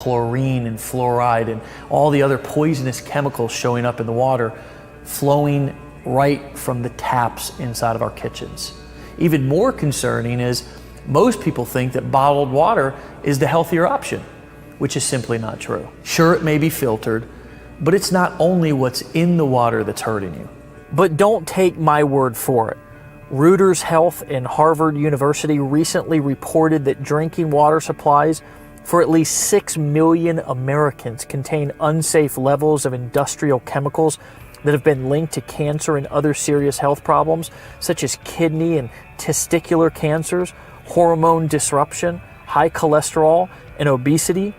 chlorine and fluoride and all the other poisonous chemicals showing up in the water, flowing right from the taps inside of our kitchens. Even more concerning is most people think that bottled water is the healthier option, which is simply not true. Sure, it may be filtered, but it's not only what's in the water that's hurting you. But don't take my word for it. Reuters Health and Harvard University recently reported that drinking water supplies for at least 6 million Americans contain unsafe levels of industrial chemicals that have been linked to cancer and other serious health problems, such as kidney and testicular cancers, hormone disruption, high cholesterol, and obesity.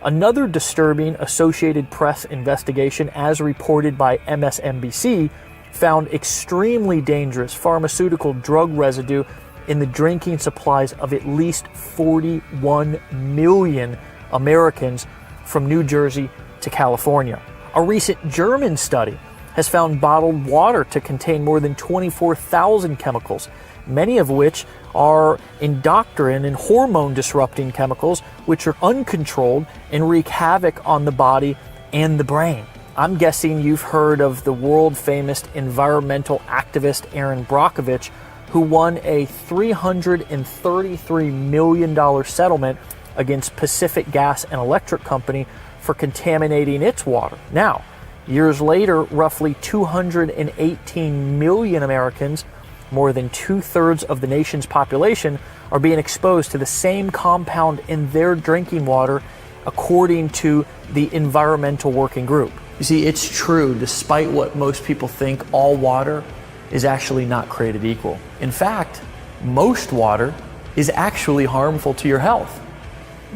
Another disturbing Associated Press investigation, as reported by MSNBC, found extremely dangerous pharmaceutical drug residue in the drinking supplies of at least 41 million Americans from New Jersey to California. A recent German study has found bottled water to contain more than 24,000 chemicals, many of which are endocrine and hormone disrupting chemicals, which are uncontrolled and wreak havoc on the body and the brain. I'm guessing you've heard of the world famous environmental activist Aaron Brockovich, who won a $333 million settlement against Pacific Gas and Electric Company for contaminating its water. Now, years later, roughly 218 million Americans, more than 2/3 of the nation's population, are being exposed to the same compound in their drinking water, according to the Environmental Working Group. You see, it's true, despite what most people think, all water is actually not created equal. In fact, most water is actually harmful to your health.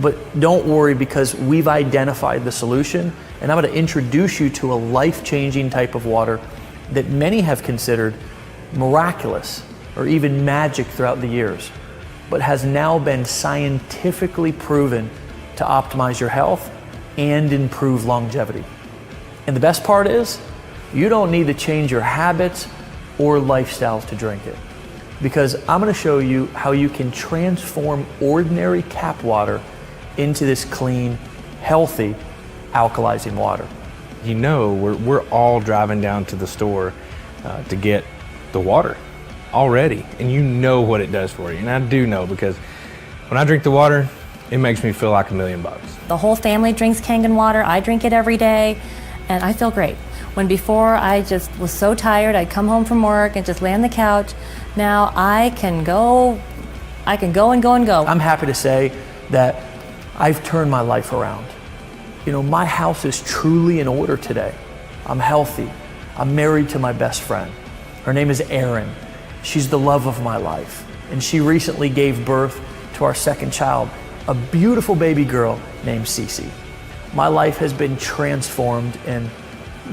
But don't worry, because we've identified the solution, and I'm going to introduce you to a life-changing type of water that many have considered miraculous or even magic throughout the years, but has now been scientifically proven to optimize your health and improve longevity. And the best part is, you don't need to change your habits or lifestyles to drink it, because I'm going to show you how you can transform ordinary tap water into this clean, healthy, alkalizing water. You know, we're all driving down to the store to get the water already, and you know what it does for you. And I do know, because when I drink the water, it makes me feel like $1 million. The whole family drinks Kangen water. I drink it every day, and I feel great. When before I just was so tired, I'd come home from work and just lay on the couch. Now I can go and go and go. I'm happy to say that I've turned my life around. You know, my house is truly in order today. I'm healthy. I'm married to my best friend. Her name is Erin. She's the love of my life. And she recently gave birth to our second child, a beautiful baby girl named Cece. My life has been transformed, and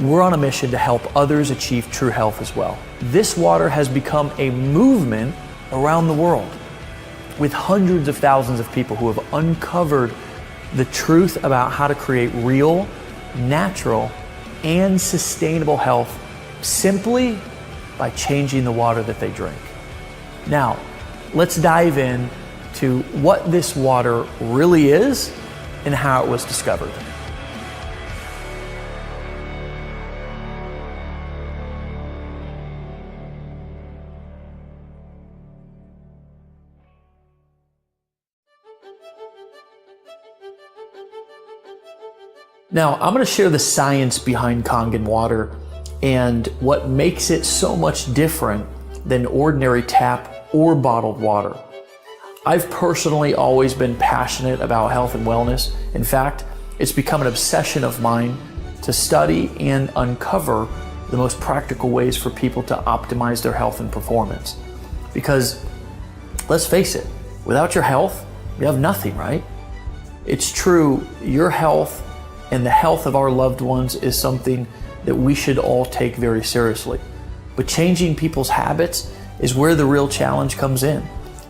we're on a mission to help others achieve true health as well. This water has become a movement around the world, with hundreds of thousands of people who have uncovered the truth about how to create real, natural, and sustainable health simply by changing the water that they drink. Now, let's dive in to what this water really is and how it was discovered. Now, I'm going to share the science behind Kangen water and what makes it so much different than ordinary tap or bottled water. I've personally always been passionate about health and wellness. In fact, it's become an obsession of mine to study and uncover the most practical ways for people to optimize their health and performance. Because let's face it, without your health, you have nothing, right? It's true, your health and the health of our loved ones is something that we should all take very seriously. But changing people's habits is where the real challenge comes in.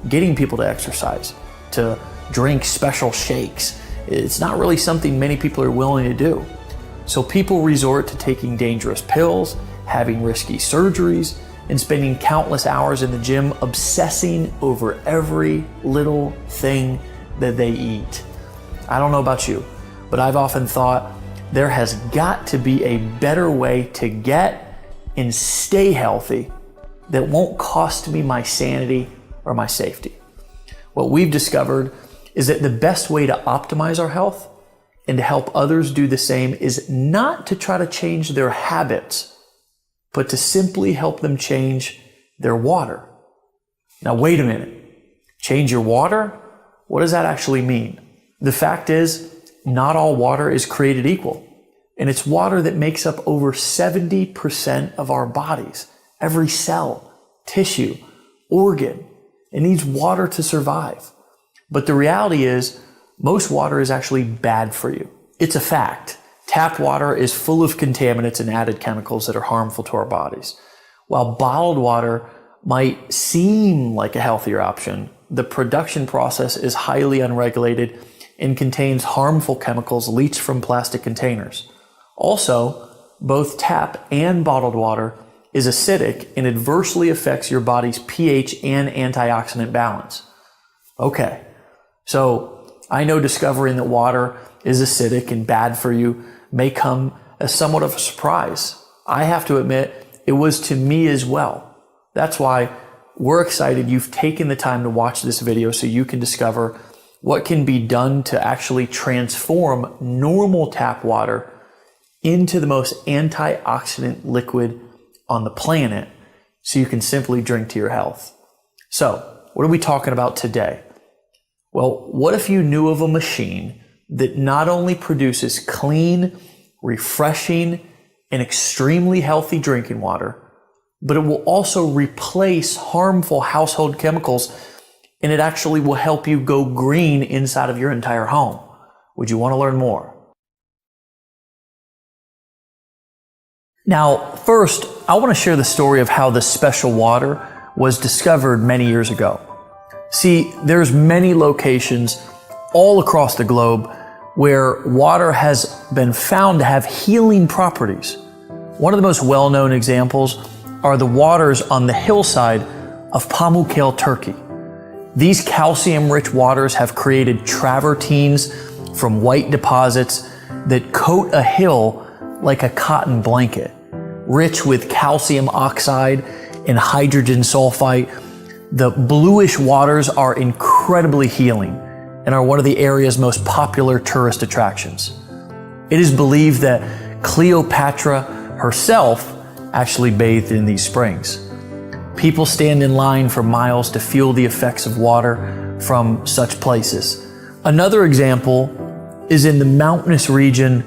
Getting people to exercise, to drink special shakes, it's not really something many people are willing to do. So people resort to taking dangerous pills, having risky surgeries, and spending countless hours in the gym obsessing over every little thing that they eat. I don't know about you, but I've often thought there has got to be a better way to get and stay healthy that won't cost me my sanity or my safety. What we've discovered is that the best way to optimize our health and to help others do the same is not to try to change their habits, but to simply help them change their water. Now, wait a minute. Change your water? What does that actually mean? The fact is, not all water is created equal. And it's water that makes up over 70% of our bodies. Every cell, tissue, organ, it needs water to survive. But the reality is, most water is actually bad for you. It's a fact. Tap water is full of contaminants and added chemicals that are harmful to our bodies. While bottled water might seem like a healthier option, the production process is highly unregulated and contains harmful chemicals leached from plastic containers. Also, both tap and bottled water is acidic and adversely affects your body's pH and antioxidant balance. Okay, so I know discovering that water is acidic and bad for you may come as somewhat of a surprise. I have to admit, it was to me as well. That's why we're excited you've taken the time to watch this video so you can discover what can be done to actually transform normal tap water into the most antioxidant liquid on the planet so you can simply drink to your health. So, what are we talking about today? Well, what if you knew of a machine that not only produces clean, refreshing, and extremely healthy drinking water, but it will also replace harmful household chemicals, and it actually will help you go green inside of your entire home? Would you want to learn more? Now, first, I want to share the story of how this special water was discovered many years ago. See, there's many locations all across the globe where water has been found to have healing properties. One of the most well-known examples are the waters on the hillside of Pamukkale, Turkey. These calcium-rich waters have created travertines from white deposits that coat a hill like a cotton blanket, rich with calcium oxide and hydrogen sulfite. The bluish waters are incredibly healing and are one of the area's most popular tourist attractions. It is believed that Cleopatra herself actually bathed in these springs. People stand in line for miles to feel the effects of water from such places. Another example is in the mountainous region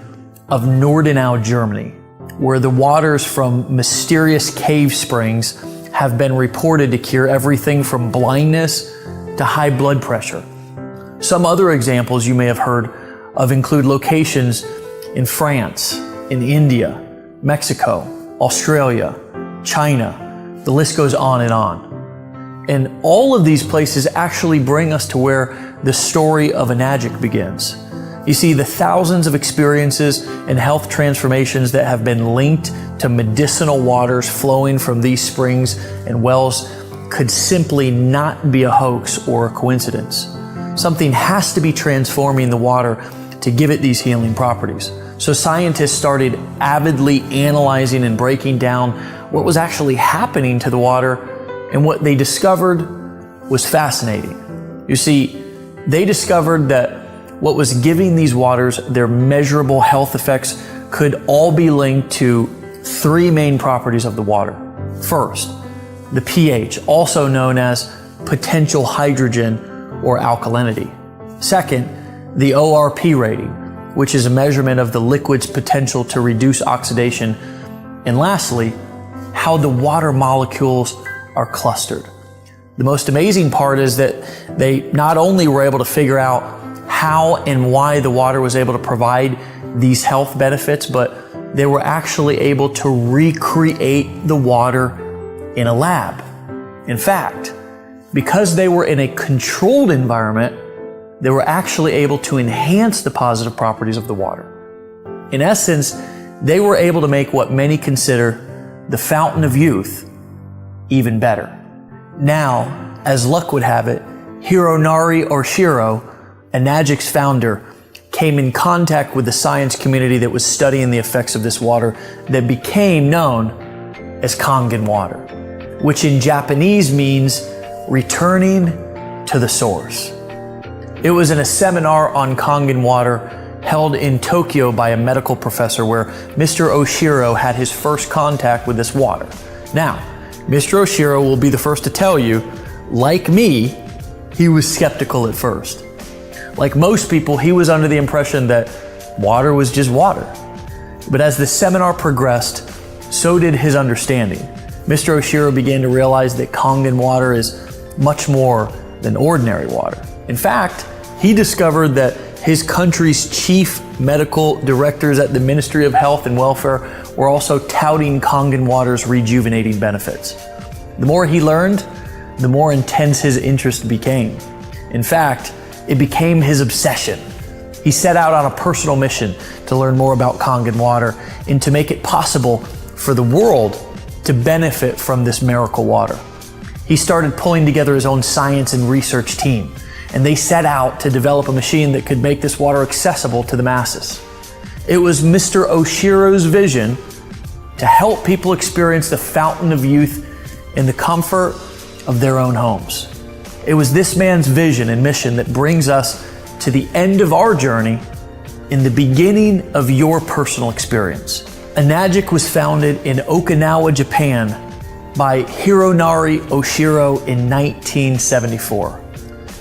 of Nordenau, Germany, where the waters from mysterious cave springs have been reported to cure everything from blindness to high blood pressure. Some other examples you may have heard of include locations in France, in India, Mexico, Australia, China. The list goes on and on. And all of these places actually bring us to where the story of Enagic begins. You see, the thousands of experiences and health transformations that have been linked to medicinal waters flowing from these springs and wells could simply not be a hoax or a coincidence. Something has to be transforming the water to give it these healing properties. So scientists started avidly analyzing and breaking down what was actually happening to the water, and what they discovered was fascinating. You see, they discovered that what was giving these waters their measurable health effects could all be linked to three main properties of the water. First, the pH, also known as potential hydrogen or alkalinity. Second, the ORP rating, which is a measurement of the liquid's potential to reduce oxidation. And lastly, how the water molecules are clustered. The most amazing part is that they not only were able to figure out how and why the water was able to provide these health benefits, but they were actually able to recreate the water in a lab. In fact, because they were in a controlled environment, they were actually able to enhance the positive properties of the water. In essence, they were able to make what many consider the fountain of youth even better. Now, as luck would have it, Hironari Oshiro, Enagic's founder, came in contact with the science community that was studying the effects of this water that became known as kangen water, which in Japanese means returning to the source. It was in a seminar on kangen water held in Tokyo by a medical professor where Mr. Oshiro had his first contact with this water. Now, Mr. Oshiro will be the first to tell you, like me, he was skeptical at first. Like most people, he was under the impression that water was just water. But as the seminar progressed, so did his understanding. Mr. Oshiro began to realize that kangen water is much more than ordinary water. In fact, he discovered that his country's chief medical directors at the Ministry of Health and Welfare were also touting kangen water's rejuvenating benefits. The more he learned, the more intense his interest became. In fact, it became his obsession. He set out on a personal mission to learn more about kangen water and to make it possible for the world to benefit from this miracle water. He started pulling together his own science and research team, and they set out to develop a machine that could make this water accessible to the masses. It was Mr. Oshiro's vision to help people experience the fountain of youth in the comfort of their own homes. It was this man's vision and mission that brings us to the end of our journey in the beginning of your personal experience. Enagic was founded in Okinawa, Japan by Hironari Oshiro in 1974.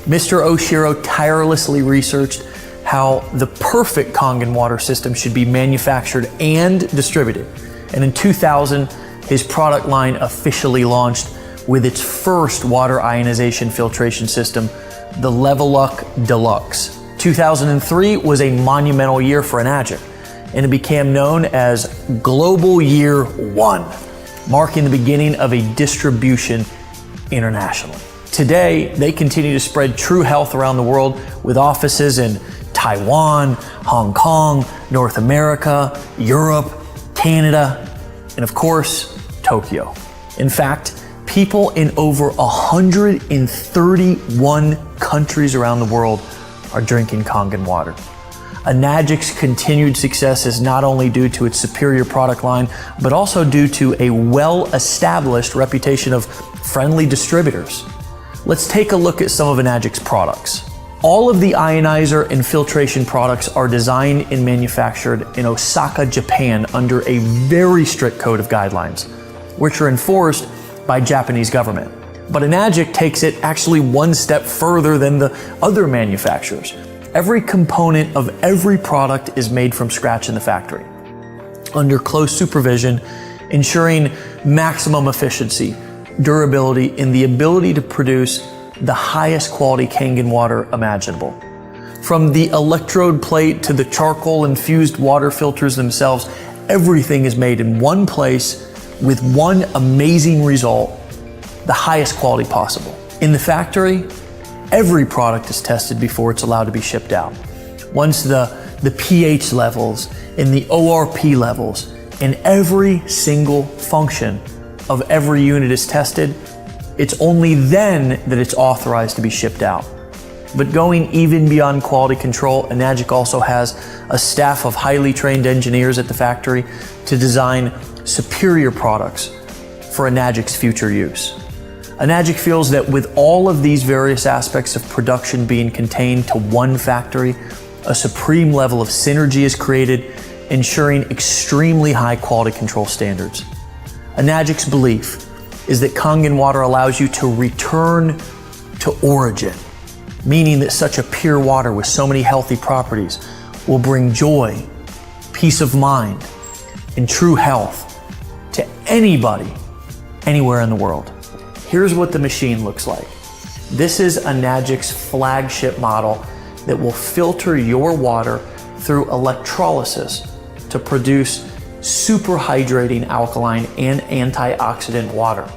Mr. Oshiro tirelessly researched how the perfect kangen water system should be manufactured and distributed. And in 2000, his product line officially launched with its first water ionization filtration system, the Leveluck Deluxe. 2003 was a monumental year for Enagic, and it became known as Global Year 1, marking the beginning of a distribution internationally. Today, they continue to spread true health around the world with offices in Taiwan, Hong Kong, North America, Europe, Canada, and of course, Tokyo. In fact, people in over 131 countries around the world are drinking kangen water. Enagic's continued success is not only due to its superior product line, but also due to a well-established reputation of friendly distributors. Let's take a look at some of Enagic's products. All of the ionizer and filtration products are designed and manufactured in Osaka, Japan under a very strict code of guidelines, which are enforced by Japanese government. But Enagic takes it actually one step further than the other manufacturers. Every component of every product is made from scratch in the factory, under close supervision, ensuring maximum efficiency, durability, and the ability to produce the highest quality kangen water imaginable. From the electrode plate to the charcoal infused water filters themselves, everything is made in one place with one amazing result, the highest quality possible. In the factory, every product is tested before it's allowed to be shipped out. Once the pH levels and the ORP levels and every single function of every unit is tested, it's only then that it's authorized to be shipped out. But going even beyond quality control, Enagic also has a staff of highly trained engineers at the factory to design superior products for Enagic's future use. Enagic feels that with all of these various aspects of production being contained to one factory, a supreme level of synergy is created, ensuring extremely high quality control standards. Enagic's belief is that kangen water allows you to return to origin, meaning that such a pure water with so many healthy properties will bring joy, peace of mind, and true health to anybody, anywhere in the world. Here's what the machine looks like. This is Enagic's flagship model that will filter your water through electrolysis to produce super hydrating alkaline and antioxidant water.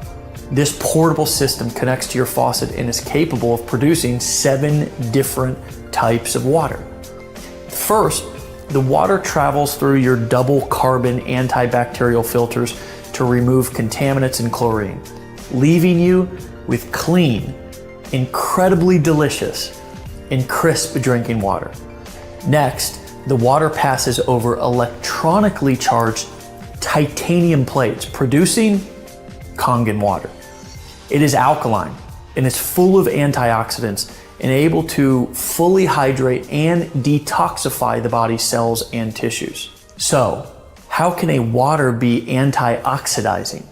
This portable system connects to your faucet and is capable of producing 7 different types of water. First, the water travels through your double carbon antibacterial filters to remove contaminants and chlorine, leaving you with clean, incredibly delicious, and crisp drinking water. Next, the water passes over electronically charged titanium plates, producing kangen water. It is alkaline and it's full of antioxidants and able to fully hydrate and detoxify the body's cells and tissues. So, how can a water be antioxidizing?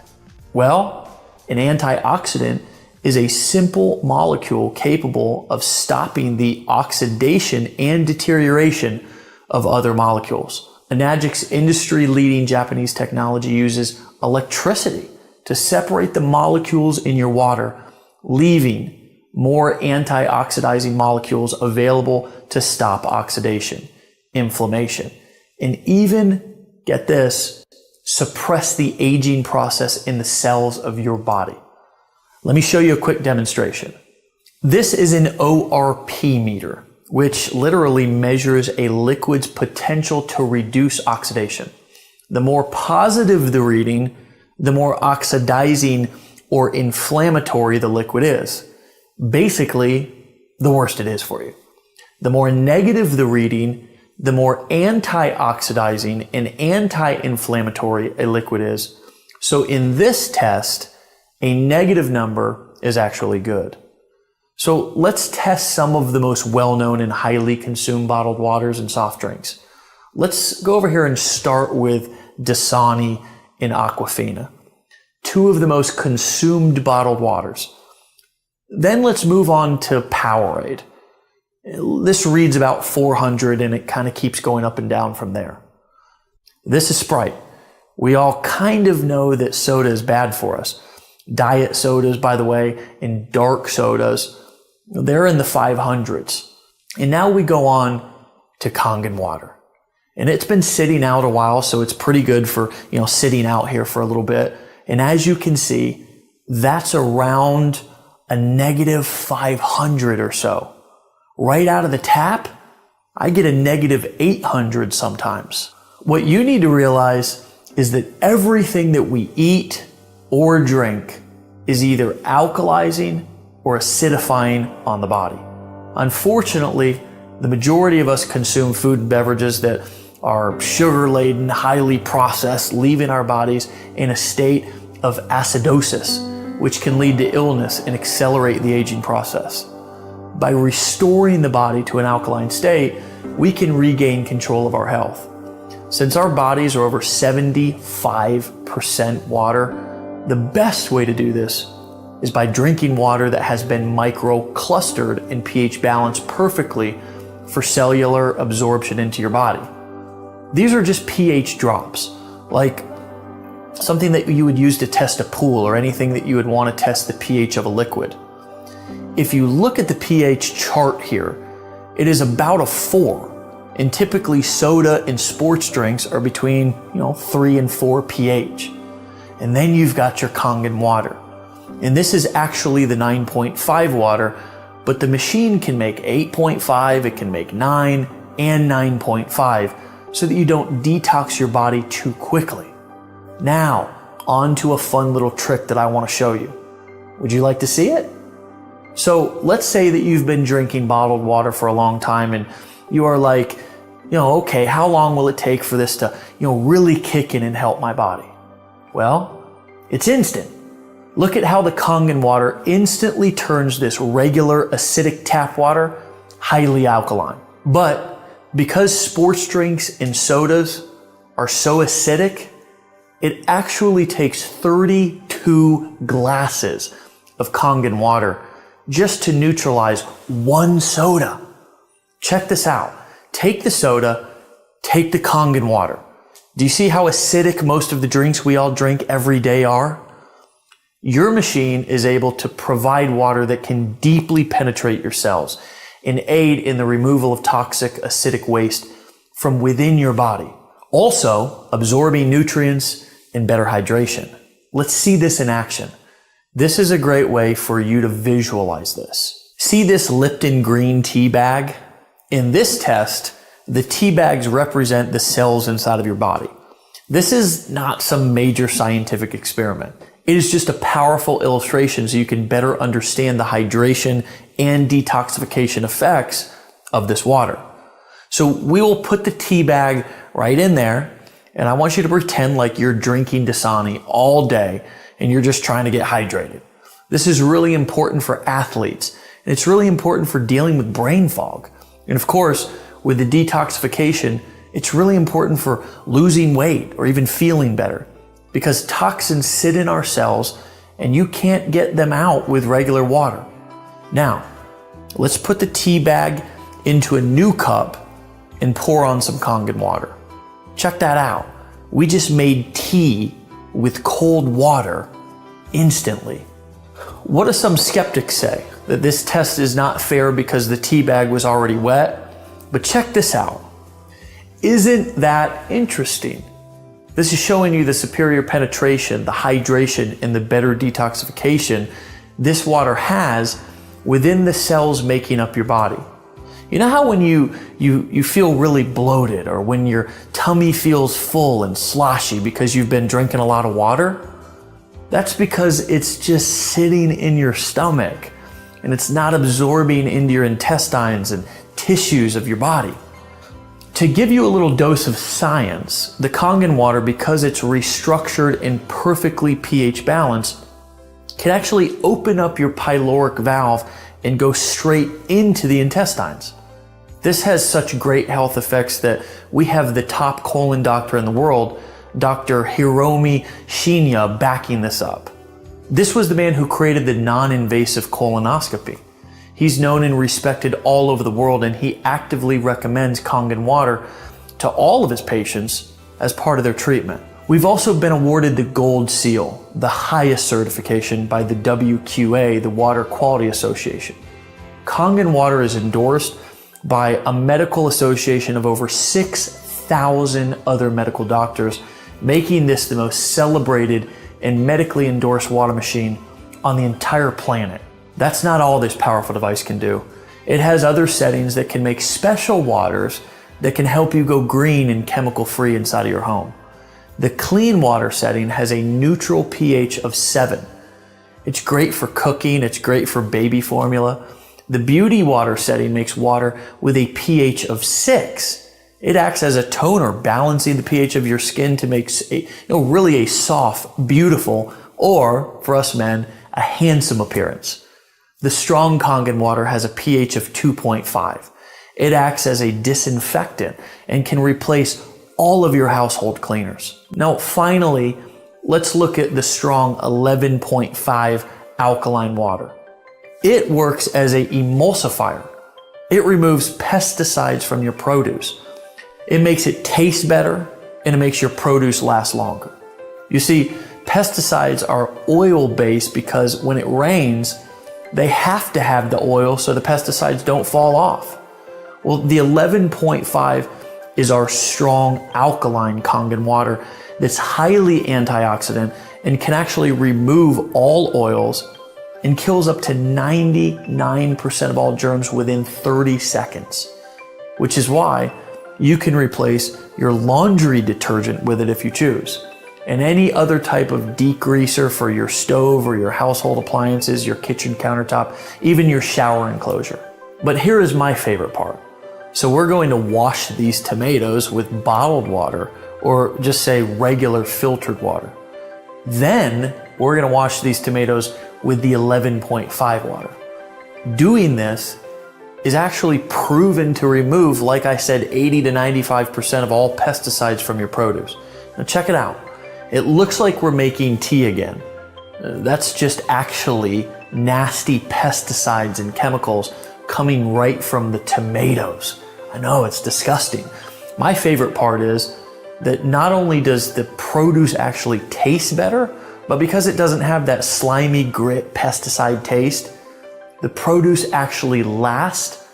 Well, an antioxidant is a simple molecule capable of stopping the oxidation and deterioration of other molecules. Enagic's industry-leading Japanese technology uses electricity to separate the molecules in your water, leaving more antioxidizing molecules available to stop oxidation, inflammation, and even, get this, suppress the aging process in the cells of your body. Let me show you a quick demonstration. This is an ORP meter, which literally measures a liquid's potential to reduce oxidation. The more positive the reading, the more oxidizing or inflammatory the liquid is. Basically, the worse it is for you. The more negative the reading, the more antioxidizing and anti-inflammatory a liquid is. So in this test, a negative number is actually good. So let's test some of the most well-known and highly consumed bottled waters and soft drinks. Let's go over here and start with Dasani and Aquafina, two of the most consumed bottled waters. Then let's move on to Powerade. This reads about 400 and it kind of keeps going up and down from there. This is Sprite. We all kind of know that soda is bad for us. Diet sodas, by the way, and dark sodas, they're in the 500s. And now we go on to kangen water. And it's been sitting out a while, so it's pretty good for, sitting out here for a little bit. And as you can see, that's around a negative 500 or so. Right out of the tap, I get a negative 800 sometimes. What you need to realize is that everything that we eat or drink is either alkalizing or acidifying on the body. Unfortunately, the majority of us consume food and beverages that are sugar-laden, highly processed, leaving our bodies in a state of acidosis, which can lead to illness and accelerate the aging process. By restoring the body to an alkaline state, we can regain control of our health. Since our bodies are over 75% water, the best way to do this is by drinking water that has been micro-clustered and pH balanced perfectly for cellular absorption into your body. These are just pH drops, like something that you would use to test a pool or anything that you would want to test the pH of a liquid. If you look at the pH chart here, it is about a 4, and typically soda and sports drinks are between 3 and 4 pH. And then you've got your kangen water. And this is actually the 9.5 water, but the machine can make 8.5, it can make 9 and 9.5 so that you don't detox your body too quickly. Now, on to a fun little trick that I want to show you. Would you like to see it? So let's say that you've been drinking bottled water for a long time and you are like, okay, how long will it take for this to, really kick in and help my body? Well, it's instant. Look at how the kangen water instantly turns this regular acidic tap water highly alkaline. But because sports drinks and sodas are so acidic, it actually takes 32 glasses of kangen water just to neutralize one soda. Check this out. Take the soda, take the kangen water. Do you see how acidic most of the drinks we all drink every day are? Your machine is able to provide water that can deeply penetrate your cells and aid in the removal of toxic acidic waste from within your body, also absorbing nutrients and better hydration. Let's see this in action. This is a great way for you to visualize this. See this Lipton green tea bag? In this test, the tea bags represent the cells inside of your body. This is not some major scientific experiment. It is just a powerful illustration so you can better understand the hydration and detoxification effects of this water. So So we will put the tea bag right in there, and I want you to pretend like you're drinking Dasani all day and you're just trying to get hydrated. This is really important for athletes, and it's really important for dealing with brain fog. And of course, with the detoxification, it's really important for losing weight or even feeling better, because toxins sit in our cells and you can't get them out with regular water. Now, let's put the tea bag into a new cup and pour on some kangen water. Check that out. We just made tea with cold water instantly. What do some skeptics say? That this test is not fair because the tea bag was already wet? But check this out. Isn't that interesting? This is showing you the superior penetration, the hydration, and the better detoxification this water has within the cells making up your body. You know how when you feel really bloated, or when your tummy feels full and sloshy because you've been drinking a lot of water? That's because it's just sitting in your stomach and it's not absorbing into your intestines and tissues of your body. To give you a little dose of science, the kangen water, because it's restructured and perfectly pH balanced, can actually open up your pyloric valve and go straight into the intestines. This has such great health effects that we have the top colon doctor in the world, Dr. Hiromi Shinya, backing this up. This was the man who created the non-invasive colonoscopy. He's known and respected all over the world, and he actively recommends kangen water to all of his patients as part of their treatment. We've also been awarded the Gold Seal, the highest certification by the WQA, the Water Quality Association. Kangen water is endorsed by a medical association of over 6,000 other medical doctors, making this the most celebrated and medically endorsed water machine on the entire planet. That's not all this powerful device can do. It has other settings that can make special waters that can help you go green and chemical free inside of your home. The clean water setting has a neutral pH of 7. It's great for cooking, it's great for baby formula. The beauty water setting makes water with a pH of 6. It acts as a toner, balancing the pH of your skin to make really a soft, beautiful, or for us men, a handsome appearance. The strong kangen water has a pH of 2.5. It acts as a disinfectant and can replace all of your household cleaners. Now, finally, let's look at the strong 11.5 alkaline water. It works as an emulsifier. It removes pesticides from your produce. It makes it taste better, and it makes your produce last longer. You see, pesticides are oil-based because when it rains, they have to have the oil so the pesticides don't fall off. Well, the 11.5 is our strong alkaline kangen water that's highly antioxidant and can actually remove all oils and kills up to 99% of all germs within 30 seconds, which is why you can replace your laundry detergent with it if you choose, and any other type of degreaser for your stove or your household appliances, your kitchen countertop, even your shower enclosure. But here is my favorite part. So we're going to wash these tomatoes with bottled water, or just say regular filtered water. Then we're going to wash these tomatoes with the 11.5 water. Doing this is actually proven to remove, like I said, 80 to 95% of all pesticides from your produce. Now check it out. It looks like we're making tea again. That's just actually nasty pesticides and chemicals coming right from the tomatoes. I know, it's disgusting. My favorite part is that not only does the produce actually taste better, but because it doesn't have that slimy grit pesticide taste, the produce actually lasts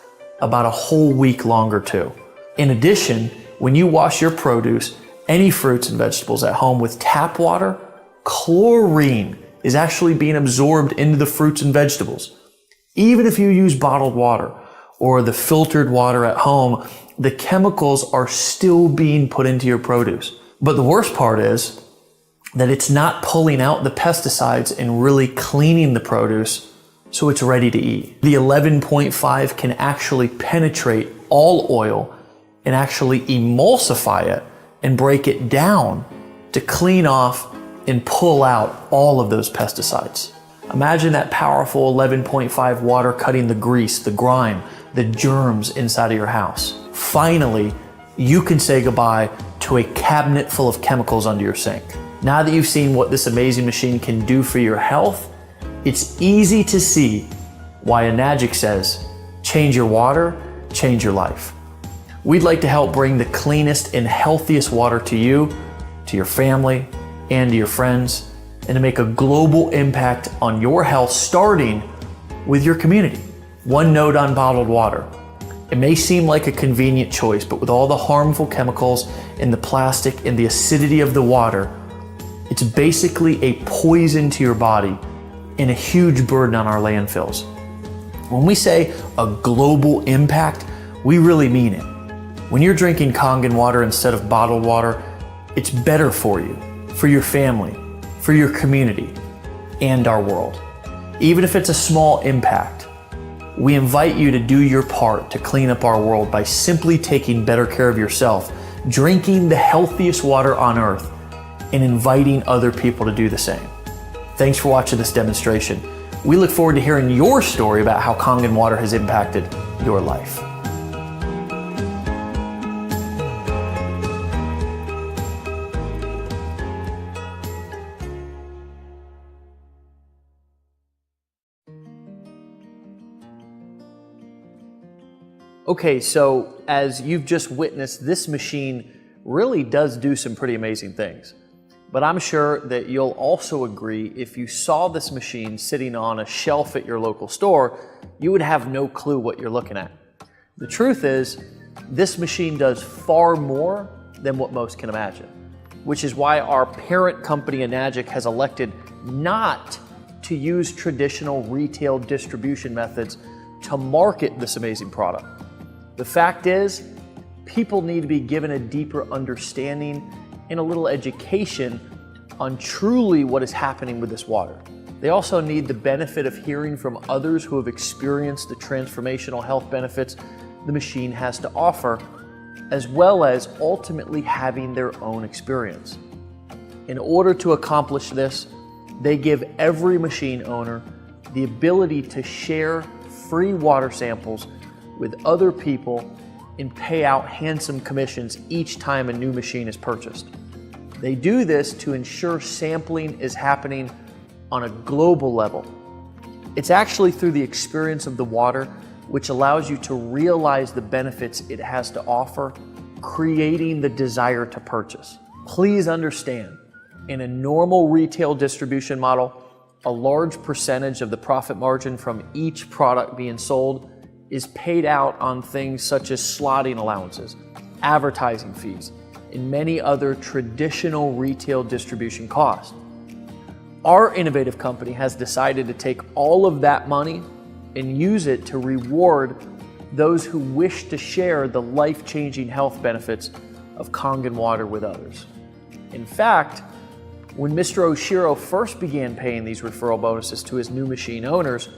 about a whole week longer too. In addition, when you wash your produce, any fruits and vegetables at home with tap water, chlorine is actually being absorbed into the fruits and vegetables. Even if you use bottled water or the filtered water at home, the chemicals are still being put into your produce. But the worst part is that it's not pulling out the pesticides and really cleaning the produce so it's ready to eat. The 11.5 can actually penetrate all oil and actually emulsify it and break it down to clean off and pull out all of those pesticides. Imagine that powerful 11.5 water cutting the grease, the grime, the germs inside of your house. Finally, you can say goodbye to a cabinet full of chemicals under your sink. Now that you've seen what this amazing machine can do for your health, it's easy to see why Enagic says, change your water, change your life. We'd like to help bring the cleanest and healthiest water to you, to your family, and to your friends, and to make a global impact on your health, starting with your community. One note on bottled water. It may seem like a convenient choice, but with all the harmful chemicals and the plastic and the acidity of the water, it's basically a poison to your body and a huge burden on our landfills. When we say a global impact, we really mean it. When you're drinking Kangen water instead of bottled water, it's better for you, for your family, for your community, and our world. Even if it's a small impact, we invite you to do your part to clean up our world by simply taking better care of yourself, drinking the healthiest water on earth, and inviting other people to do the same. Thanks for watching this demonstration. We look forward to hearing your story about how Kangen water has impacted your life. Okay, so as you've just witnessed, this machine really does do some pretty amazing things. But I'm sure that you'll also agree, if you saw this machine sitting on a shelf at your local store, you would have no clue what you're looking at. The truth is, this machine does far more than what most can imagine, which is why our parent company Enagic has elected not to use traditional retail distribution methods to market this amazing product. The fact is, people need to be given a deeper understanding and a little education on truly what is happening with this water. They also need the benefit of hearing from others who have experienced the transformational health benefits the machine has to offer, as well as ultimately having their own experience. In order to accomplish this, they give every machine owner the ability to share free water samples with other people and pay out handsome commissions each time a new machine is purchased. They do this to ensure sampling is happening on a global level. It's actually through the experience of the water which allows you to realize the benefits it has to offer, creating the desire to purchase. Please understand, in a normal retail distribution model, a large percentage of the profit margin from each product being sold is paid out on things such as slotting allowances, advertising fees, and many other traditional retail distribution costs. Our innovative company has decided to take all of that money and use it to reward those who wish to share the life-changing health benefits of Kangen water with others. In fact, when Mr. Oshiro first began paying these referral bonuses to his new machine owners,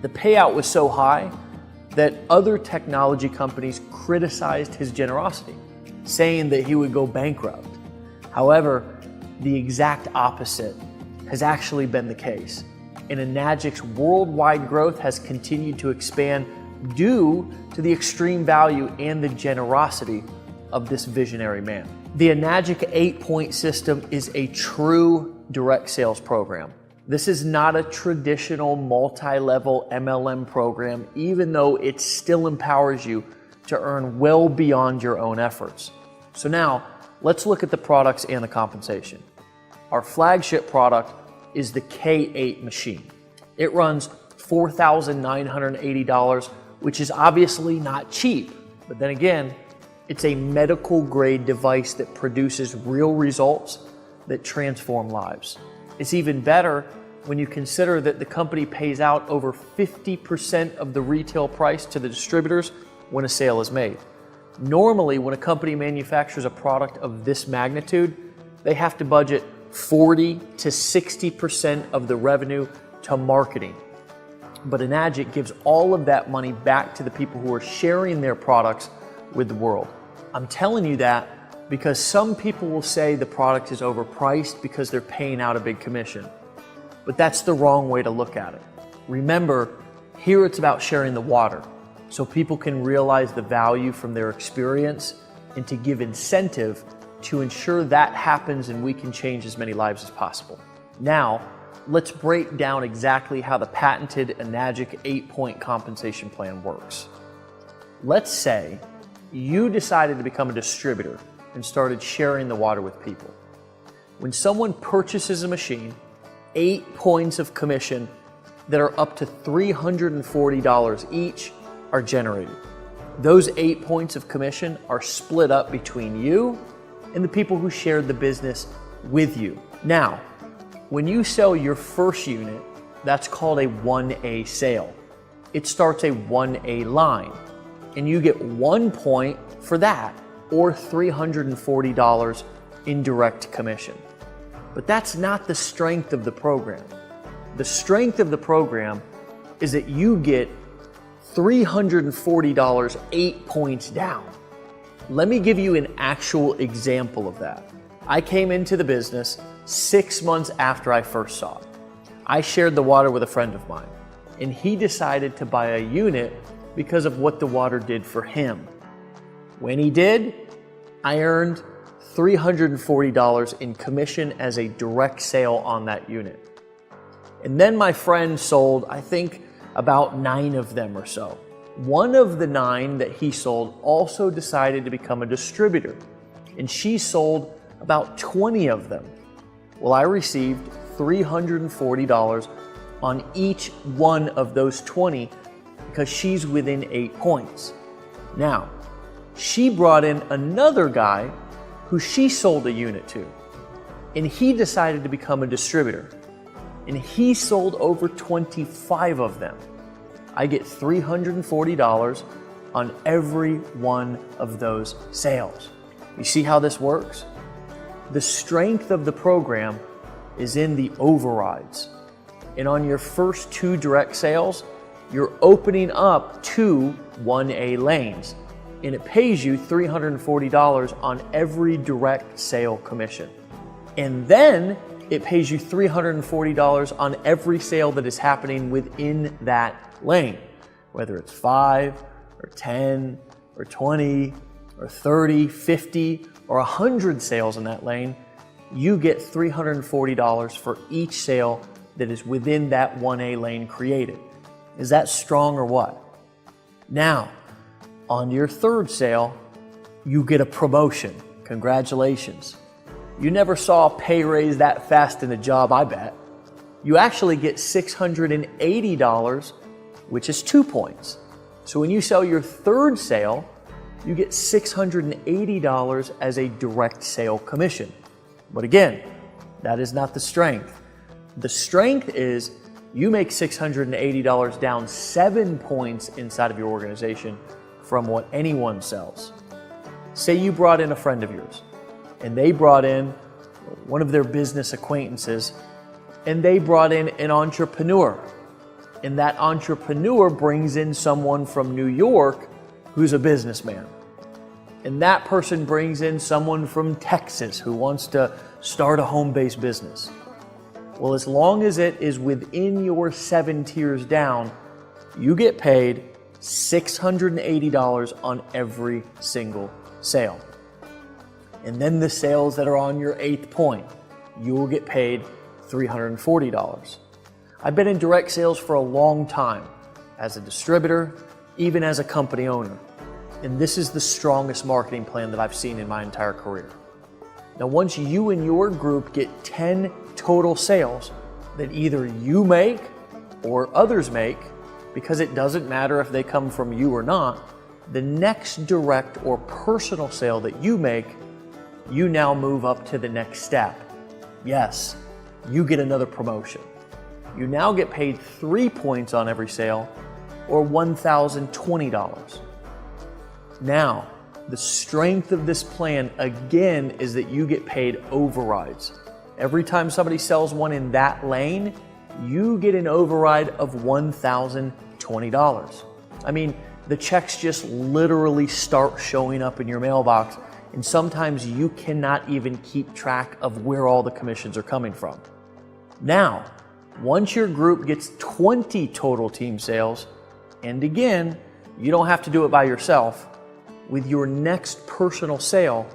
the payout was so high that other technology companies criticized his generosity, saying that he would go bankrupt. However, the exact opposite has actually been the case, and Enagic's worldwide growth has continued to expand due to the extreme value and the generosity of this visionary man. The Enagic 8-point system is a true direct sales program. This is not a traditional multi-level MLM program, even though it still empowers you to earn well beyond your own efforts. So now, let's look at the products and the compensation. Our flagship product is the K8 machine. It runs $4,980, which is obviously not cheap, but then again, it's a medical grade device that produces real results that transform lives. It's even better when you consider that the company pays out over 50% of the retail price to the distributors when a sale is made. Normally, when a company manufactures a product of this magnitude, they have to budget 40 to 60% of the revenue to marketing. But Enagic gives all of that money back to the people who are sharing their products with the world. I'm telling you that because some people will say the product is overpriced because they're paying out a big commission. But that's the wrong way to look at it. Remember, here it's about sharing the water so people can realize the value from their experience and to give incentive to ensure that happens and we can change as many lives as possible. Now, let's break down exactly how the patented Enagic 8-point compensation plan works. Let's say you decided to become a distributor and started sharing the water with people. When someone purchases a machine, 8 points of commission that are up to $340 each are generated. Those 8 points of commission are split up between you and the people who shared the business with you. Now, when you sell your first unit, that's called a 1A sale. It starts a 1A line, and you get 1 point for that, or $340 in direct commission. But that's not the strength of the program. The strength of the program is that you get $340 8 points down. Let me give you an actual example of that. I came into the business 6 months after I first saw it. I shared the water with a friend of mine, and he decided to buy a unit because of what the water did for him. When he did, I earned $340 in commission as a direct sale on that unit. And then my friend sold, I think, about 9 of them or so. One of the 9 that he sold also decided to become a distributor, and she sold about 20 of them. Well, I received $340 on each one of those 20 because she's within 8 points. Now, she brought in another guy who she sold a unit to, and he decided to become a distributor, and he sold over 25 of them. I get $340 on every one of those sales. You see how this works? The strength of the program is in the overrides. And on your first 2 direct sales, you're opening up 2 1A lanes, and it pays you $340 on every direct sale commission. And then it pays you $340 on every sale that is happening within that lane, whether it's 5 or 10 or 20 or 30, 50 or 100 sales in that lane. You get $340 for each sale that is within that 1A lane created. Is that strong or what? Now, on your 3rd sale, you get a promotion. Congratulations. You never saw a pay raise that fast in a job, I bet. You actually get $680, which is 2 points. So when you sell your 3rd sale, you get $680 as a direct sale commission. But again, that is not the strength. The strength is you make $680 down 7 points inside of your organization from what anyone sells. Say you brought in a friend of yours, and they brought in one of their business acquaintances, and they brought in an entrepreneur. And that entrepreneur brings in someone from New York who's a businessman. And that person brings in someone from Texas who wants to start a home-based business. Well, as long as it is within your 7 tiers down, you get paid $680 on every single sale. And then the sales that are on your 8th point, you will get paid $340. I've been in direct sales for a long time, as a distributor, even as a company owner. And this is the strongest marketing plan that I've seen in my entire career. Now, once you and your group get 10 total sales that either you make or others make, because it doesn't matter if they come from you or not, the next direct or personal sale that you make, you now move up to the next step. Yes, you get another promotion. You now get paid 3 points on every sale, or $1,020. Now, the strength of this plan, again, is that you get paid overrides. Every time somebody sells one in that lane, you get an override of $1,020. I mean, The checks just literally start showing up in your mailbox, and sometimes you cannot even keep track of where all the commissions are coming from. Now, once your group gets 20 total team sales, and again, you don't have to do it by yourself, with your next personal sale,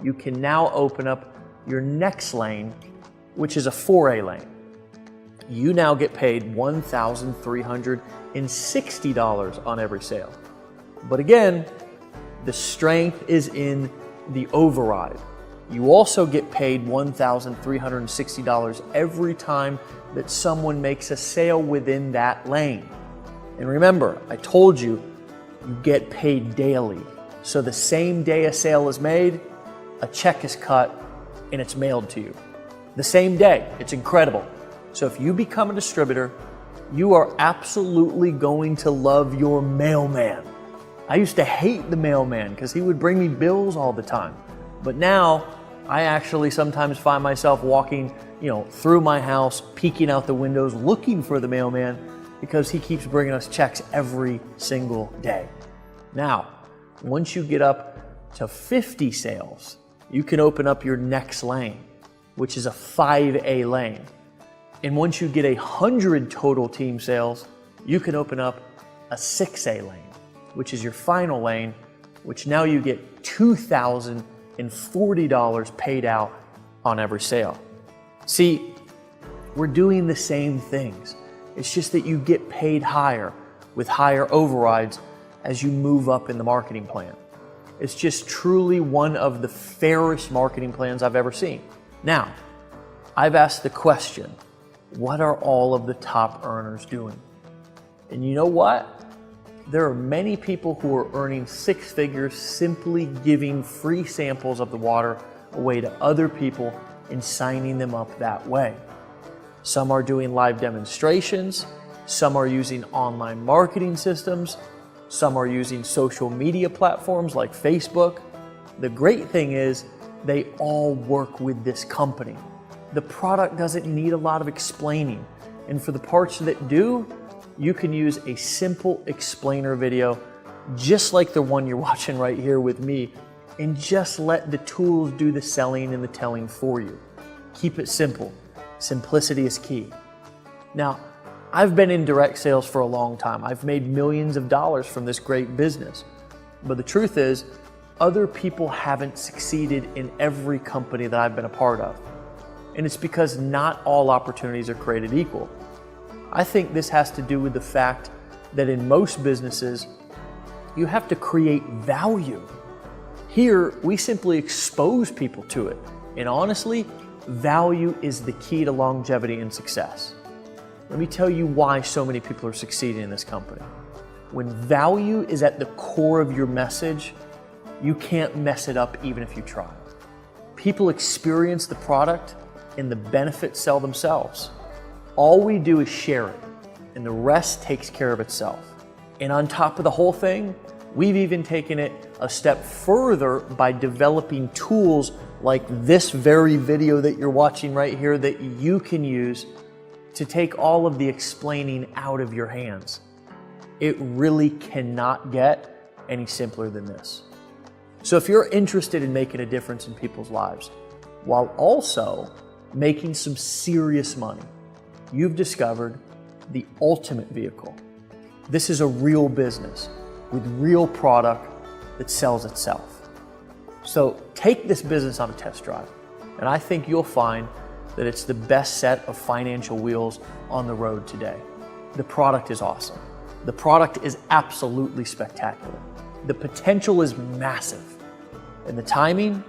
you can now open up your next lane, which is a 4A lane. You now get paid $1,360 on every sale. But again, the strength is in the override. You also get paid $1,360 every time that someone makes a sale within that lane. And remember, I told you, you get paid daily. So the same day a sale is made, a check is cut and it's mailed to you. The same day. It's incredible. So if you become a distributor, you are absolutely going to love your mailman. I used to hate the mailman because he would bring me bills all the time. But now I actually sometimes find myself walking, through my house, peeking out the windows, looking for the mailman because he keeps bringing us checks every single day. Now, once you get up to 50 sales, you can open up your next lane, which is a 5A lane. And once you get 100 total team sales, you can open up a 6A lane, which is your final lane, which now you get $2,040 paid out on every sale. See, we're doing the same things. It's just that you get paid higher with higher overrides as you move up in the marketing plan. It's just truly one of the fairest marketing plans I've ever seen. Now, I've asked the question, what are all of the top earners doing? And you know what? There are many people who are earning six figures simply giving free samples of the water away to other people and signing them up that way. Some are doing live demonstrations, some are using online marketing systems, some are using social media platforms like Facebook. The great thing is they all work with this company. The product doesn't need a lot of explaining. And for the parts that do, you can use a simple explainer video, just like the one you're watching right here with me, and just let the tools do the selling and the telling for you. Keep it simple. Simplicity is key. Now, I've been in direct sales for a long time. I've made millions of dollars from this great business. But the truth is, other people haven't succeeded in every company that I've been a part of. And it's because not all opportunities are created equal. I think this has to do with the fact that in most businesses, you have to create value. Here, we simply expose people to it. And honestly, value is the key to longevity and success. Let me tell you why so many people are succeeding in this company. When value is at the core of your message, you can't mess it up even if you try. People experience the product and the benefits sell themselves. All we do is share it, and the rest takes care of itself. And on top of the whole thing, we've even taken it a step further by developing tools like this very video that you're watching right here that you can use to take all of the explaining out of your hands. It really cannot get any simpler than this. So if you're interested in making a difference in people's lives, while also making some serious money, you've discovered the ultimate vehicle. This is a real business with real product that sells itself. So take this business on a test drive, and I think you'll find that it's the best set of financial wheels on the road today. The product is awesome. The product is absolutely spectacular. The potential is massive. And the timing,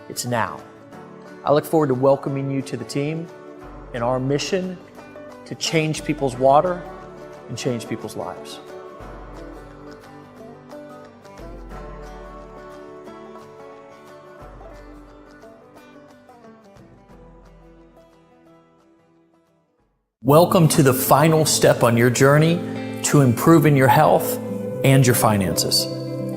it's now. I look forward to welcoming you to the team and our mission to change people's water and change people's lives. Welcome to the final step on your journey to improving your health and your finances.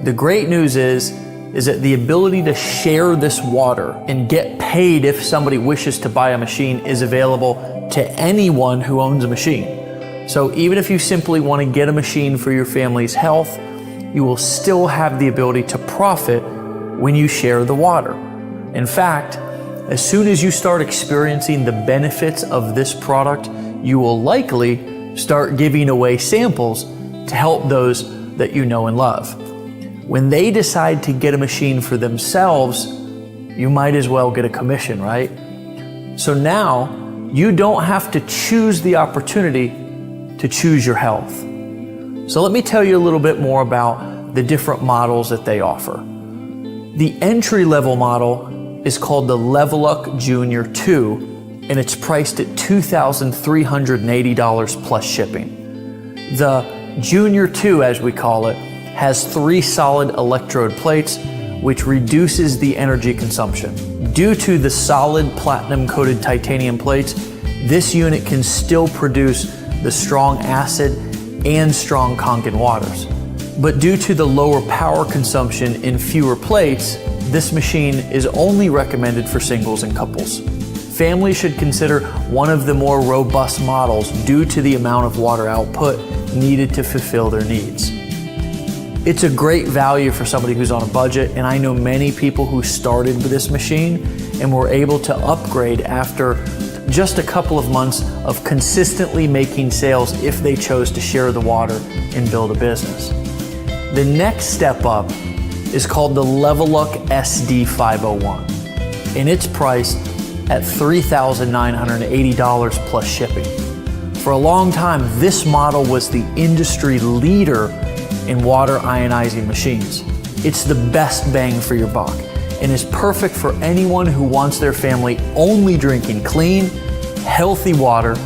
The great news is that the ability to share this water and get paid if somebody wishes to buy a machine is available to anyone who owns a machine. So even if you simply want to get a machine for your family's health you will still have the ability to profit when you share the water. In fact, as soon as you start experiencing the benefits of this product, you will likely start giving away samples to help those that you know and love. When they decide to get a machine for themselves, you might as well get a commission, right? So now you don't have to choose the opportunity to choose your health. So let me tell you a little bit more about the different models that they offer. The entry-level model is called the Level Up Junior 2, and it's priced at $2,380 plus shipping. The Junior 2, as we call it, has 3 solid electrode plates, which reduces the energy consumption. Due to the solid platinum-coated titanium plates, this unit can still produce the strong acid and strong kangen waters. But due to the lower power consumption in fewer plates, this machine is only recommended for singles and couples. Families should consider one of the more robust models due to the amount of water output needed to fulfill their needs. It's a great value for somebody who's on a budget, and I know many people who started with this machine and were able to upgrade after just a couple of months of consistently making sales if they chose to share the water and build a business. The next step up is called the Level Up SD501, and it's priced at $3,980 plus shipping. For a long time, this model was the industry leader in water ionizing machines. It's the best bang for your buck and is perfect for anyone who wants their family only drinking clean, healthy water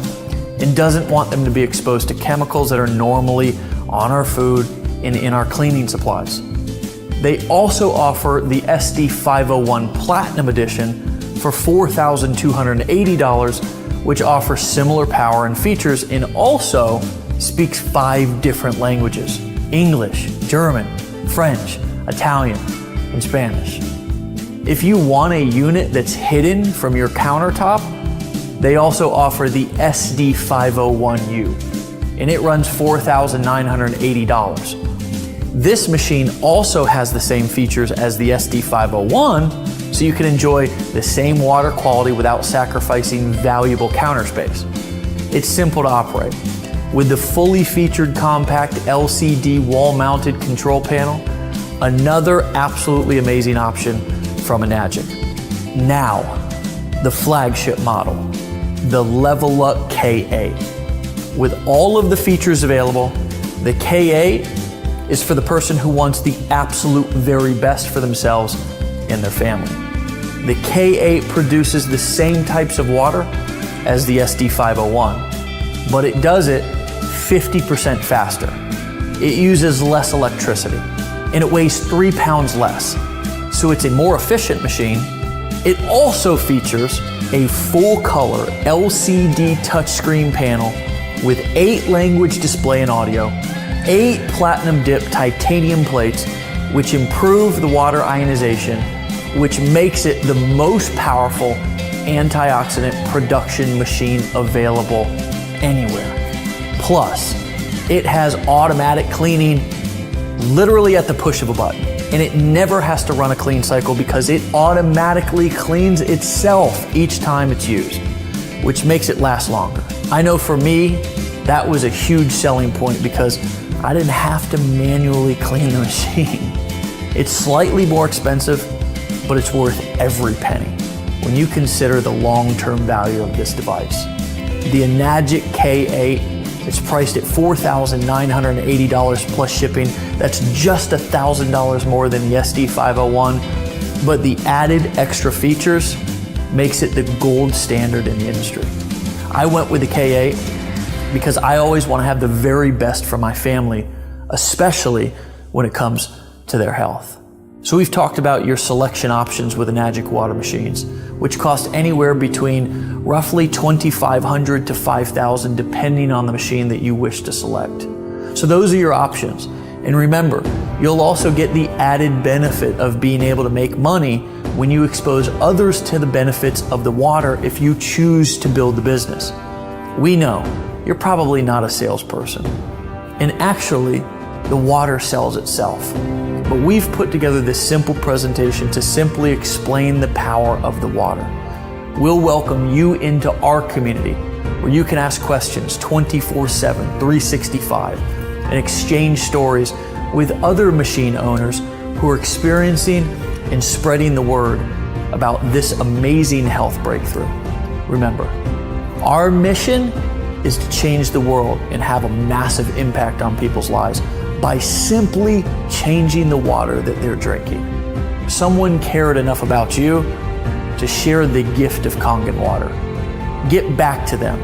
and doesn't want them to be exposed to chemicals that are normally on our food and in our cleaning supplies. They also offer the SD501 Platinum Edition for $4,280, which offers similar power and features and also speaks 5 different languages: English, German, French, Italian, and Spanish. If you want a unit that's hidden from your countertop, they also offer the SD501U, and it runs $4,980. This machine also has the same features as the SD501, so you can enjoy the same water quality without sacrificing valuable counter space. It's simple to operate. With the fully featured compact LCD wall-mounted control panel, another absolutely amazing option from Enagic. Now, the flagship model, the Level Up K8. With all of the features available, the K8 is for the person who wants the absolute very best for themselves and their family. The K8 produces the same types of water as the SD501, but it does it 50% faster. It uses less electricity, and it weighs 3 pounds less. So it's a more efficient machine. It also features a full-color LCD touchscreen panel with 8 language display and audio, 8 platinum-dipped titanium plates, which improve the water ionization, which makes it the most powerful antioxidant production machine available anywhere. Plus, it has automatic cleaning literally at the push of a button, and it never has to run a clean cycle because it automatically cleans itself each time it's used, which makes it last longer. I know for me, that was a huge selling point because I didn't have to manually clean the machine. It's slightly more expensive, but it's worth every penny when you consider the long-term value of this device. The Enagic K8, it's priced at $4,980 plus shipping. That's just $1,000 more than the SD501, but the added extra features makes it the gold standard in the industry. I went with the K8 because I always want to have the very best for my family, especially when it comes to their health. So we've talked about your selection options with Enagic water machines, which cost anywhere between roughly $2,500 to $5,000 depending on the machine that you wish to select. So those are your options. And remember, you'll also get the added benefit of being able to make money when you expose others to the benefits of the water if you choose to build the business. We know you're probably not a salesperson. And actually, the water sells itself. But we've put together this simple presentation to simply explain the power of the water. We'll welcome you into our community where you can ask questions 24/7, 365, and exchange stories with other machine owners who are experiencing and spreading the word about this amazing health breakthrough. Remember, our mission is to change the world and have a massive impact on people's lives by simply changing the water that they're drinking. Someone cared enough about you to share the gift of Kangen water. Get back to them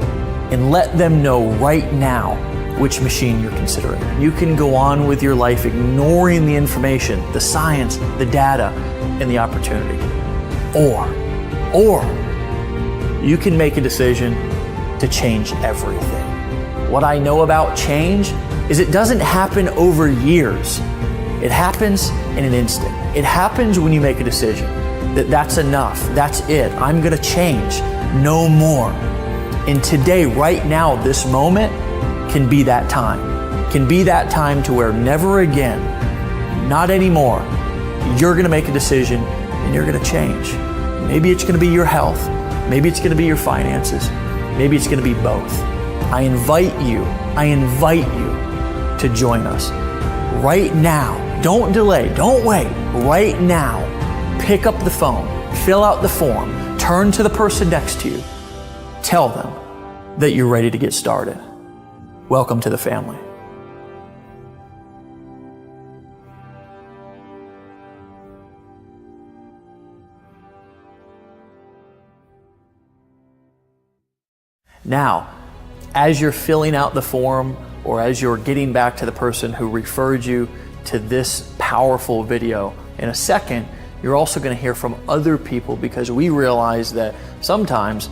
and let them know right now which machine you're considering. You can go on with your life ignoring the information, the science, the data, and the opportunity. Or you can make a decision to change everything. What I know about change is it doesn't happen over years. It happens in an instant. It happens when you make a decision that that's enough, that's it, I'm gonna change, no more. And today, right now, this moment can be that time. Can be that time to where never again, not anymore, you're gonna make a decision and you're gonna change. Maybe it's gonna be your health, maybe it's gonna be your finances, maybe it's gonna be both. I invite you to join us right now. Don't delay, don't wait, right now. Pick up the phone, fill out the form, turn to the person next to you, tell them that you're ready to get started. Welcome to the family. Now, as you're filling out the form or as you're getting back to the person who referred you to this powerful video, in a second, you're also going to hear from other people because we realize that sometimes